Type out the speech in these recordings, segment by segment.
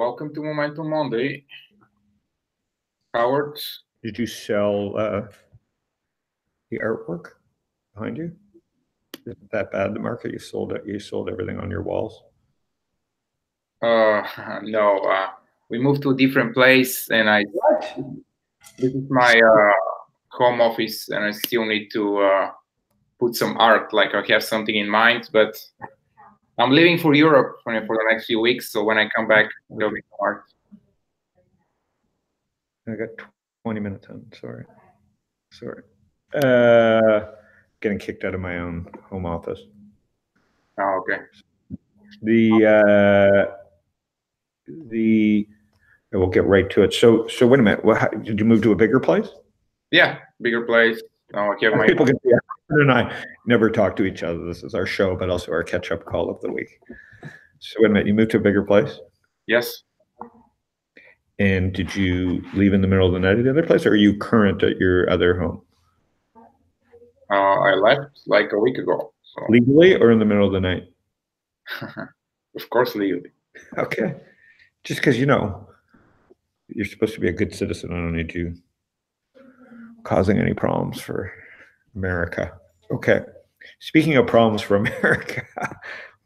welcome to Momentum Monday. Howard. Did you sell the artwork behind you? Isn't that bad, the market? You sold it. You sold everything on your walls? No, we moved to a different place, and this is my home office, and I still need to put some art. Like I have something in mind, but I'm leaving for Europe for the next few weeks. So when I come back, there'll be some art. I got 20 minutes on. Sorry. Getting kicked out of my own home office. Oh, okay. We'll get right to it. So wait a minute. Did you move to a bigger place? Yeah, bigger place. People can see and I never talk to each other. This is our show, but also our catch-up call of the week. So wait a minute. You moved to a bigger place? Yes. And did you leave in the middle of the night at the other place, or are you current at your other home? I left like a week ago. So. Legally or in the middle of the night? Of course, legally. Okay. Just because, you're supposed to be a good citizen. I don't need you causing any problems for America. Okay. Speaking of problems for America,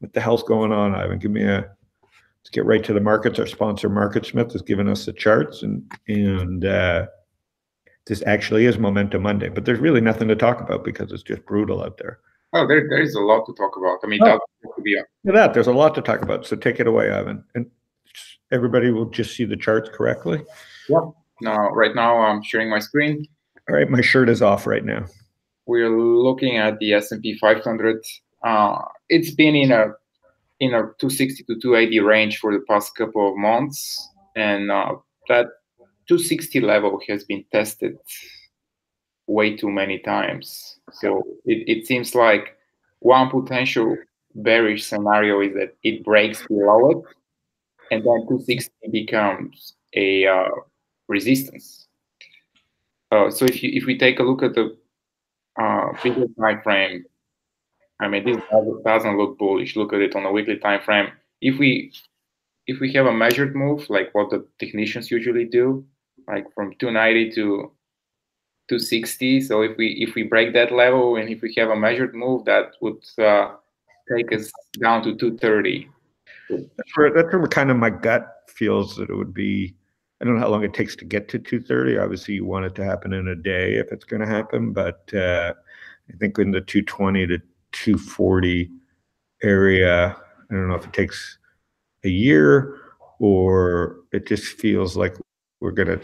what the hell's going on, Ivan? Let's get right to the markets. Our sponsor, MarketSmith, has given us the charts, and this actually is Momentum Monday, but there's really nothing to talk about because it's just brutal out there. Oh, there is a lot to talk about. I mean, there's a lot to talk about. So take it away, Ivan. And everybody will just see the charts correctly. Yeah. No, right now I'm sharing my screen. All right, my shirt is off right now. We're looking at the S&P 500. It's been in a 260 to 280 range for the past couple of months, and that 260 level has been tested way too many times. So it seems like one potential bearish scenario is that it breaks below it, and then 260 becomes a resistance. So if we take a look at the bigger time frame, I mean, this doesn't look bullish. Look at it on a weekly time frame. If we have a measured move, like what the technicians usually do, like from 290 to 260. So if we break that level, and if we have a measured move, that would take us down to 230. That's where kind of my gut feels that it would be. I don't know how long it takes to get to 230. Obviously, you want it to happen in a day if it's going to happen, but I think in the 220 to 240 area, I don't know if it takes a year or it just feels like we're gonna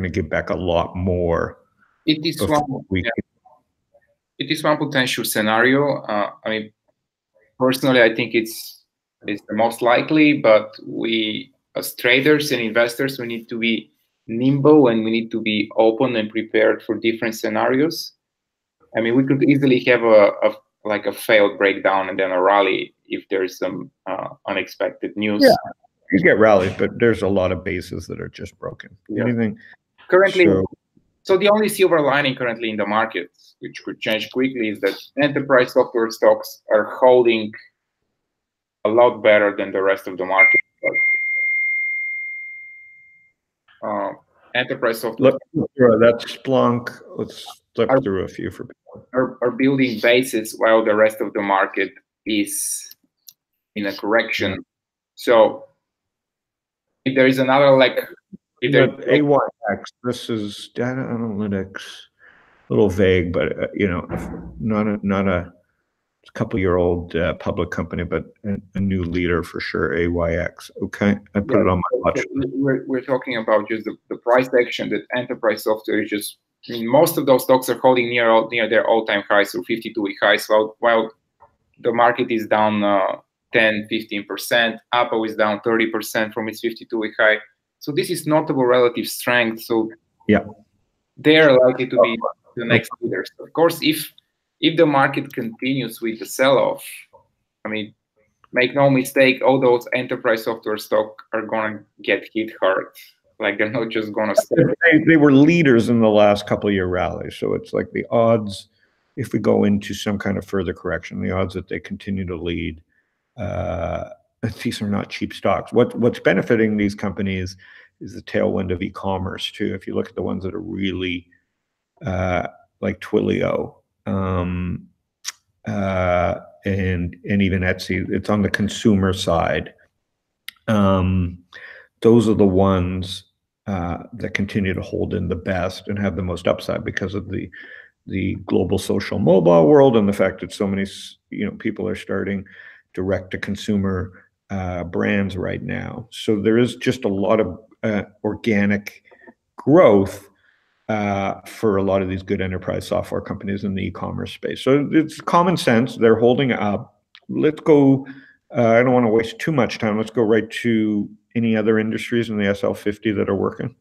give back a lot more. It is one potential scenario. I mean, personally, I think it's the most likely, but we as traders and investors, we need to be nimble and we need to be open and prepared for different scenarios. I mean, we could easily have a failed breakdown and then a rally if there's some unexpected news. Yeah, you get rallies, but there's a lot of bases that are just broken. Yeah. Anything currently? So the only silver lining currently in the market, which could change quickly, is that enterprise software stocks are holding a lot better than the rest of the market. Enterprise software. That's Splunk. Let's look through a few for people. Are building bases while the rest of the market is in a correction. Yeah. So if there is another AYX, this is data analytics, a little vague, but not a couple-year-old public company, but a new leader for sure. AYX. Okay, I put it on my watch. We're talking about just the price action that enterprise software is just. I mean, most of those stocks are holding near their all-time highs, so 52-week highs. While the market is down 10-15%, Apple is down 30% from its 52-week high. So this is notable relative strength. So yeah, they are likely to be the next leaders. Of course, if the market continues with the sell-off, I mean, make no mistake, all those enterprise software stock are going to get hit hard. Like they're not just going to stay. They were leaders in the last couple of year rallies. So it's like the odds, if we go into some kind of further correction, the odds that they continue to lead these are not cheap stocks. What's benefiting these companies is the tailwind of e-commerce too. If you look at the ones that are really like Twilio, and even Etsy, it's on the consumer side. Those are the ones that continue to hold in the best and have the most upside because of the global social mobile world and the fact that so many people are starting direct to consumer brands right now. So there is just a lot of organic growth for a lot of these good enterprise software companies in the e-commerce space. So it's common sense. They're holding up. Let's go. I don't want to waste too much time. Let's go right to any other industries in the SL50 that are working.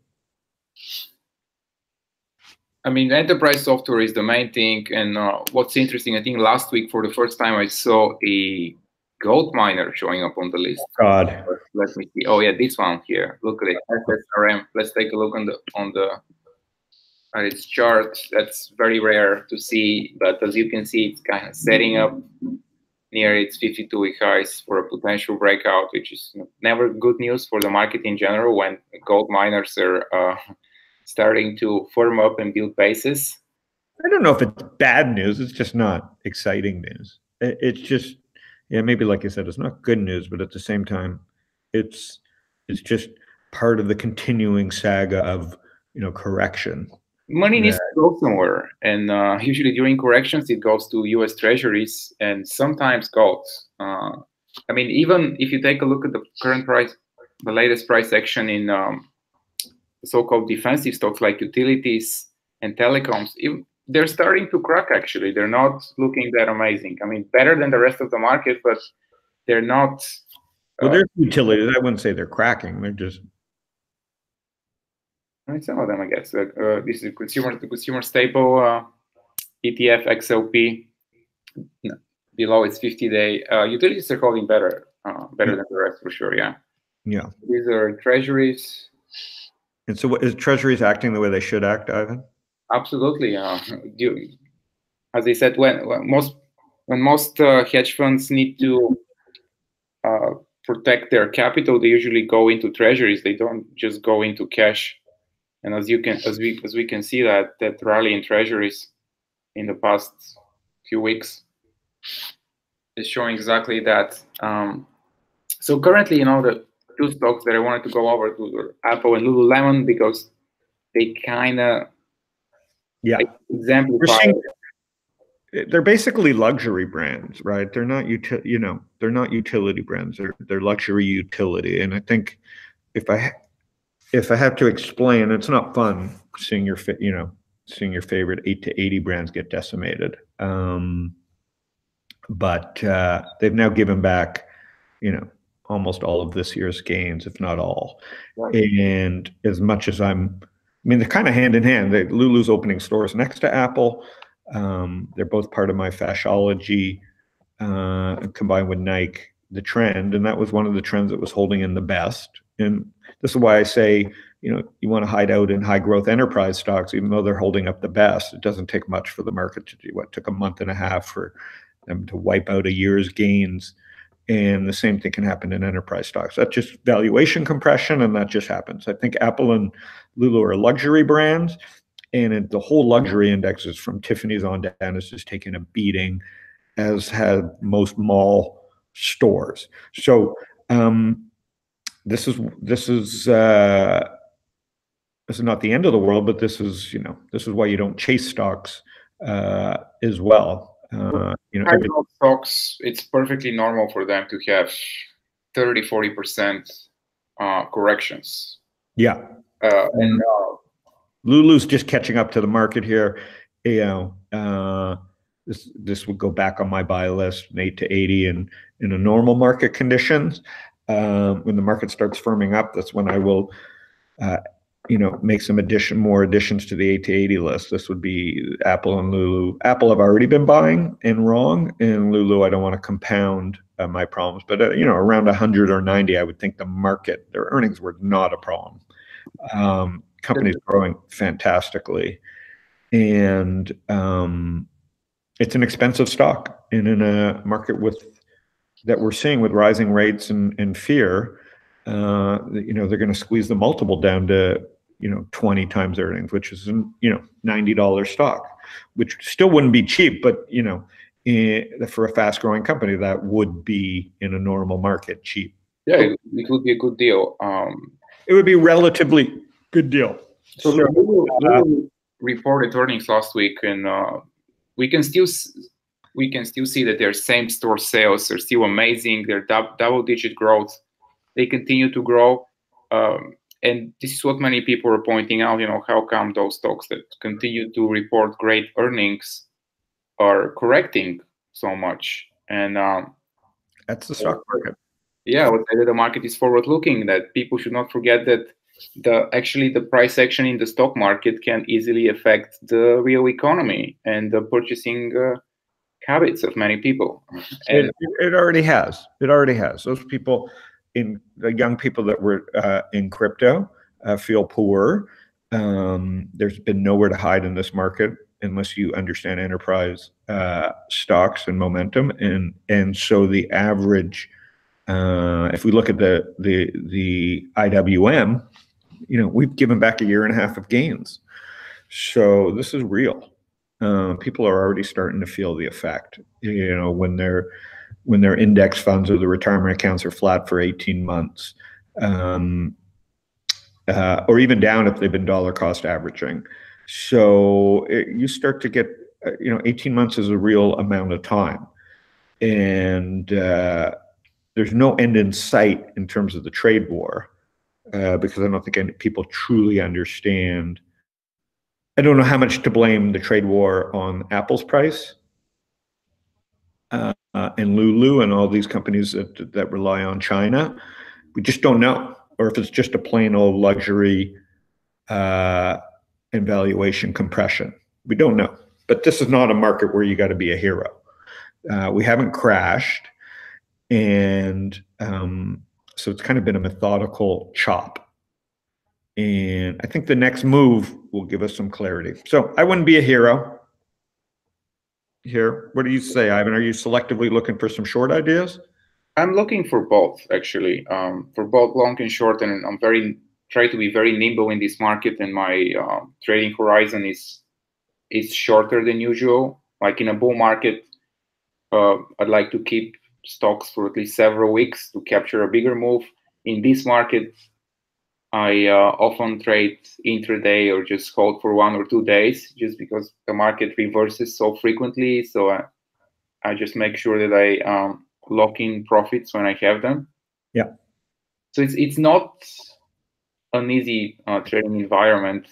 I mean, enterprise software is the main thing. And what's interesting, I think last week for the first time I saw a gold miner showing up on the list. God. Let me see. Oh yeah, this one here. Look at it. SSRM. Let's take a look at its chart. That's very rare to see, but as you can see, it's kind of setting up near its 52-week highs for a potential breakout, which is never good news for the market in general when gold miners are starting to firm up and build bases. I don't know if it's bad news. It's just not exciting news. It's just, yeah, maybe like I said, it's not good news, but at the same time, it's just part of the continuing saga of correction. Money needs to go somewhere, and usually during corrections, it goes to U.S. Treasuries and sometimes gold. I mean, even if you take a look at the current price, the latest price action in so-called defensive stocks like utilities and telecoms, they're starting to crack, actually. They're not looking that amazing. I mean, better than the rest of the market, but they're not. Well, there's utilities. I wouldn't say they're cracking. They're just. I mean, some of them, I guess. This is the consumer staple ETF XLP. Below its 50-day. Utilities are holding better than the rest for sure. Yeah. Yeah. These are treasuries. And so, is Treasuries acting the way they should act, Ivan? Absolutely. As I said, when most hedge funds need to protect their capital, they usually go into treasuries. They don't just go into cash. And as we can see that rally in treasuries in the past few weeks is showing exactly that. So currently, the two stocks that I wanted to go over were Apple and Lululemon because they kind of exemplify. They're basically luxury brands, right? They're not they're not utility brands. They're luxury utility. And I think if I have to explain, it's not fun seeing your favorite 8 to 80 brands get decimated. But they've now given back, almost all of this year's gains, if not all. Right. And as much as they're kind of hand in hand. Lulu's opening stores next to Apple. They're both part of my Fashology, combined with Nike, the trend. And that was one of the trends that was holding in the best. And this is why I say, you want to hide out in high growth enterprise stocks, even though they're holding up the best. It doesn't take much for the market to do what took a month and a half for them to wipe out a year's gains. And the same thing can happen in enterprise stocks. That's just valuation compression, and that just happens. I think Apple and Lulu are luxury brands, and the whole luxury indexes from Tiffany's on down has just taken a beating, as have most mall stores. So this is not the end of the world, but this is why you don't chase stocks as well. Stocks, it's perfectly normal for them to have 30-40% corrections. Yeah. And Lulu's just catching up to the market here. This would go back on my buy list, 8 to 80 in a normal market conditions. When the market starts firming up, that's when I will make some more additions to the 8 to 80 list. This would be Apple and Lulu. Apple I've already been buying and wrong, and Lulu I don't want to compound my problems. But around 100 or 90, I would think the market, their earnings were not a problem. Company's growing fantastically, and it's an expensive stock, and in a market with that we're seeing with rising rates and fear, they're going to squeeze the multiple down to 20 times earnings, which is $90 stock, which still wouldn't be cheap, but for a fast growing company that would be in a normal market cheap. Yeah, it would be a good deal. It would be a relatively good deal. So Google reported earnings last week, and we can still see that their same store sales are still amazing. Their double digit growth, they continue to grow, and this is what many people are pointing out. How come those stocks that continue to report great earnings are correcting so much? And that's the stock market. Yeah, I would say that the market is forward-looking. That people should not forget that the price action in the stock market can easily affect the real economy and the purchasing habits of many people. And it already has. It already has. Those people, the young people that were in crypto, feel poor. There's been nowhere to hide in this market unless you understand enterprise stocks and momentum, and so the average. If we look at the IWM, we've given back a year and a half of gains. So this is real. People are already starting to feel the effect. When their index funds or the retirement accounts are flat for 18 months, or even down if they've been dollar cost averaging. So you start to get, 18 months is a real amount of time, and there's no end in sight in terms of the trade war, because I don't think any people truly understand. I don't know how much to blame the trade war on Apple's price and Lulu and all these companies that rely on China. We just don't know, or if it's just a plain old luxury and valuation compression. We don't know. But this is not a market where you got to be a hero. We haven't crashed. And so it's kind of been a methodical chop. And I think the next move will give us some clarity. So I wouldn't be a hero here. What do you say, Ivan? Are you selectively looking for some short ideas? I'm looking for both, actually, for both long and short. And I'm try to be very nimble in this market. And my trading horizon is shorter than usual. Like in a bull market, I'd like to keep stocks for at least several weeks to capture a bigger move. In this market, I often trade intraday or just hold for 1 or 2 days, just because the market reverses so frequently. So I just make sure that I lock in profits when I have them. Yeah. So it's not an easy trading environment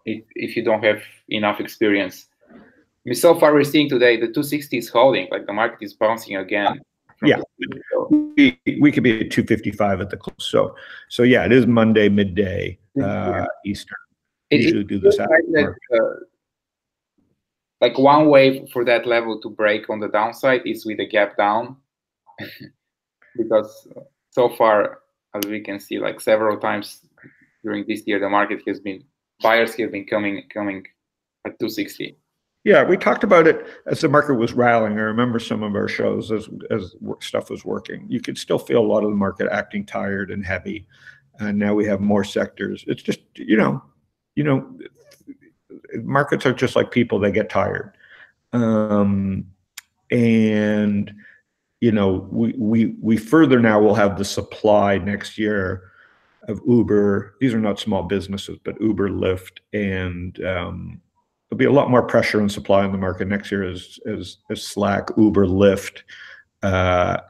if you don't have enough experience. I mean, so far we're seeing today the 260 is holding, like the market is bouncing again. Yeah, we could be at 255 at the close. So yeah, it is Monday midday Eastern. Usually do this after. Like one way for that level to break on the downside is with a gap down, because so far, as we can see, like several times during this year, the market has been, buyers have been coming at 260. Yeah, we talked about it as the market was rallying. I remember some of our shows as stuff was working. You could still feel a lot of the market acting tired and heavy, and now we have more sectors. It's just markets are just like people; they get tired, and we further now will have the supply next year of Uber. These are not small businesses, but Uber, Lyft, and there'll be a lot more pressure and supply in the market next year as Slack, Uber, Lyft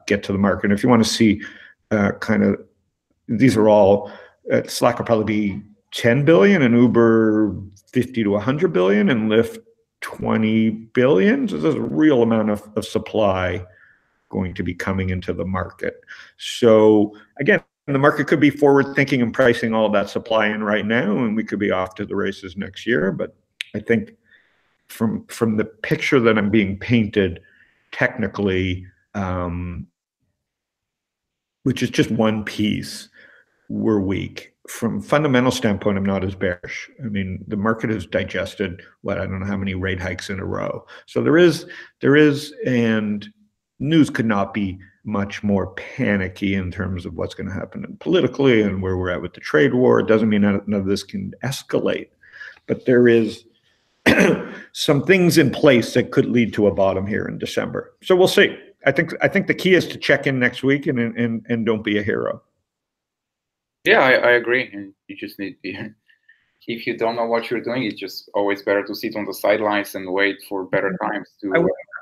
get to the market. And if you want to see kind of, these are all, Slack will probably be 10 billion and Uber 50 to 100 billion and Lyft 20 billion. So there's a real amount of supply going to be coming into the market. So again, the market could be forward thinking and pricing all that supply in right now, and we could be off to the races next year. But I think from the picture that I'm being painted technically, which is just one piece, we're weak. From fundamental standpoint, I'm not as bearish. I mean, the market has digested I don't know how many rate hikes in a row. So there is, and news could not be much more panicky in terms of what's going to happen politically and where we're at with the trade war. It doesn't mean none of this can escalate, but there is some things in place that could lead to a bottom here in December. So we'll see. I think the key is to check in next week and don't be a hero. Yeah, I agree. And you just need to, if you don't know what you're doing, it's just always better to sit on the sidelines and wait for better times to.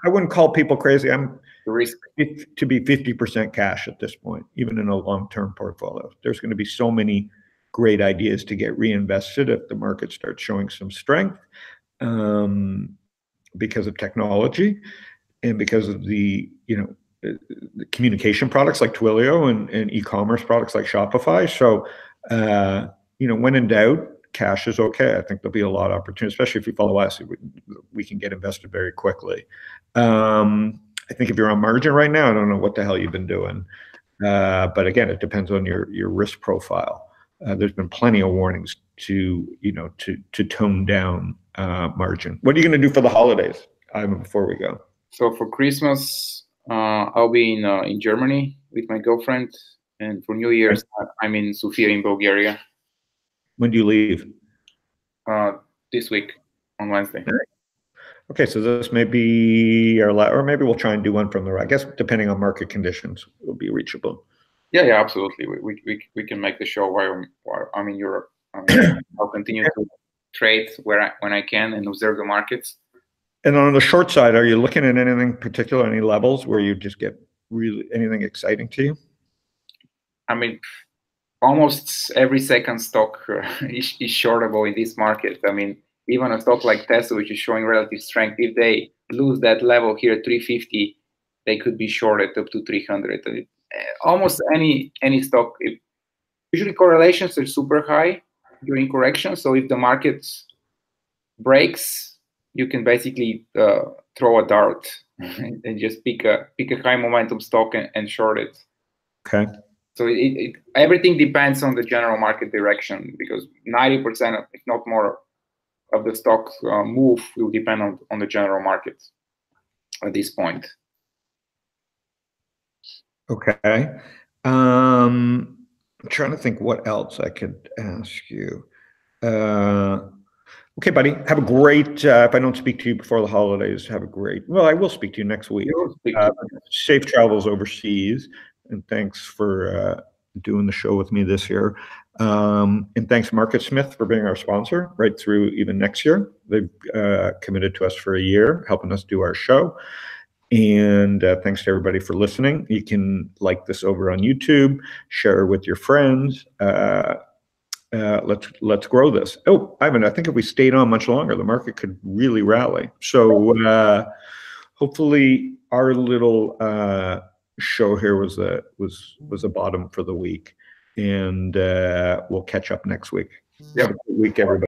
I wouldn't call people crazy. I'm the risk to be 50% cash at this point, even in a long-term portfolio. There's going to be so many great ideas to get reinvested if the market starts showing some strength, because of technology and because of the communication products like Twilio and e-commerce products like Shopify. So when in doubt, cash is okay. I think there'll be a lot of opportunity, especially if you follow us. We can get invested very quickly. I think if you're on margin right now, I don't know what the hell you've been doing. But again, it depends on your risk profile. There's been plenty of warnings to tone down margin. What are you going to do for the holidays, Ivan, before we go? So for Christmas, I'll be in Germany with my girlfriend, and for New Year's, I'm in Sofia in Bulgaria. When do you leave? This week on Wednesday. Okay, so this may be our last, or maybe we'll try and do one from the, I guess, depending on market conditions, it will be reachable. Yeah, absolutely. We can make the show while I'm in Europe. I'll continue to trade when I can and observe the markets. And on the short side, are you looking at anything particular, any levels where you just get really anything exciting to you? I mean, almost every second stock is shortable in this market. I mean, even a stock like Tesla, which is showing relative strength, if they lose that level here at 350, they could be shorted up to 300. Almost any stock. Usually correlations are super high during correction. So if the market breaks, you can basically throw a dart and just pick a high momentum stock and short it. Okay. So everything depends on the general market direction, because 90%, if not more, of the stock move will depend on the general market at this point. Okay. I'm trying to think what else I could ask you. Okay, buddy. Have a great, if I don't speak to you before the holidays, have a great, well, I will speak to you next week. Safe travels overseas. And thanks for doing the show with me this year. And thanks Market Smith for being our sponsor right through even next year. They've committed to us for a year, helping us do our show. And thanks to everybody for listening. You can like this over on YouTube, share with your friends. Let's grow this. Oh, Ivan, I think if we stayed on much longer, the market could really rally. So hopefully our little show here was a bottom for the week, and we'll catch up next week. Yeah. Have a good week, everybody.